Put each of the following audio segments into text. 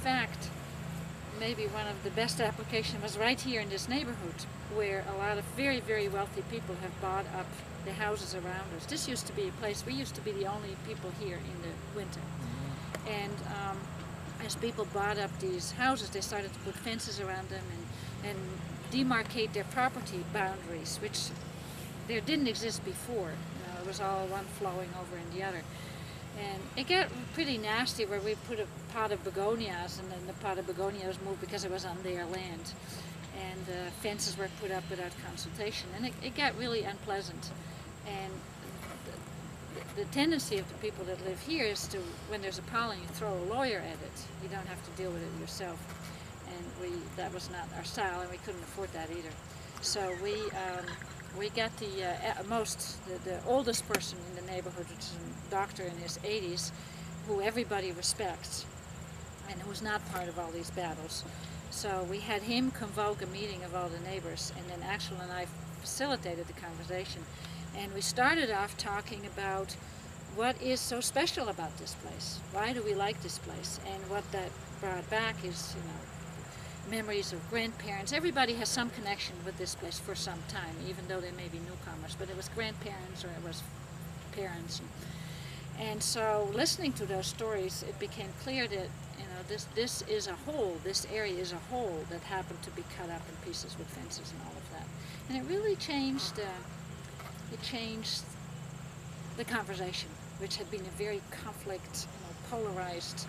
fact, maybe one of the best application was right here in this neighborhood, where a lot of very, very wealthy people have bought up the houses around us. This used to be a place, we used to be the only people here in the winter. And as people bought up these houses, they started to put fences around them and demarcate their property boundaries, which there didn't exist before. You know, it was all one flowing over in the other. And it got pretty nasty where we put a pot of begonias, and then the pot of begonias moved because it was on their land. And fences were put up without consultation, and it got really unpleasant. And the tendency of the people that live here is to, when there's a problem, you throw a lawyer at it. You don't have to deal with it yourself. And that was not our style, and we couldn't afford that either. So we got the oldest person in the neighborhood, which is a doctor in his 80s, who everybody respects, and who's not part of all these battles. So we had him convoke a meeting of all the neighbors, and then Axel and I facilitated the conversation. And we started off talking about what is so special about this place. Why do we like this place? And what that brought back is, memories of grandparents. Everybody has some connection with this place for some time, even though they may be newcomers, but it was grandparents or it was parents. And so listening to those stories, it became clear that this is a whole, this area is a whole that happened to be cut up in pieces with fences and all of that. And it really changed the conversation, which had been a very conflict, polarized,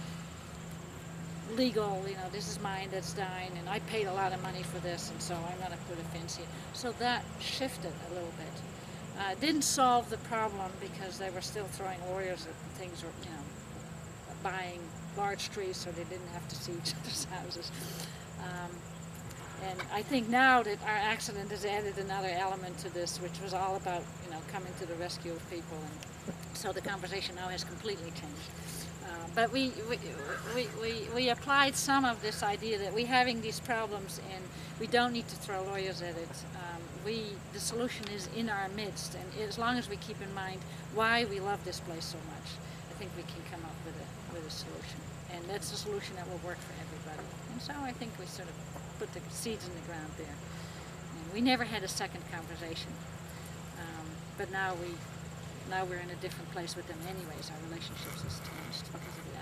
legal, this is mine, that's thine, and I paid a lot of money for this, and so I'm going to put a fence here. So that shifted a little bit. It didn't solve the problem because they were still throwing lawyers at things, or buying large trees so they didn't have to see each other's houses. And I think now that our accident has added another element to this, which was all about coming to the rescue of people, and so the conversation now has completely changed. But we applied some of this idea that we're having these problems and we don't need to throw lawyers at it. The solution is in our midst, and as long as we keep in mind why we love this place so much, I think we can come up with a solution. And that's a solution that will work for everybody. And so I think we sort of put the seeds in the ground there. And we never had a second conversation, but now we're in a different place with them anyways. Our relationships has changed because of it.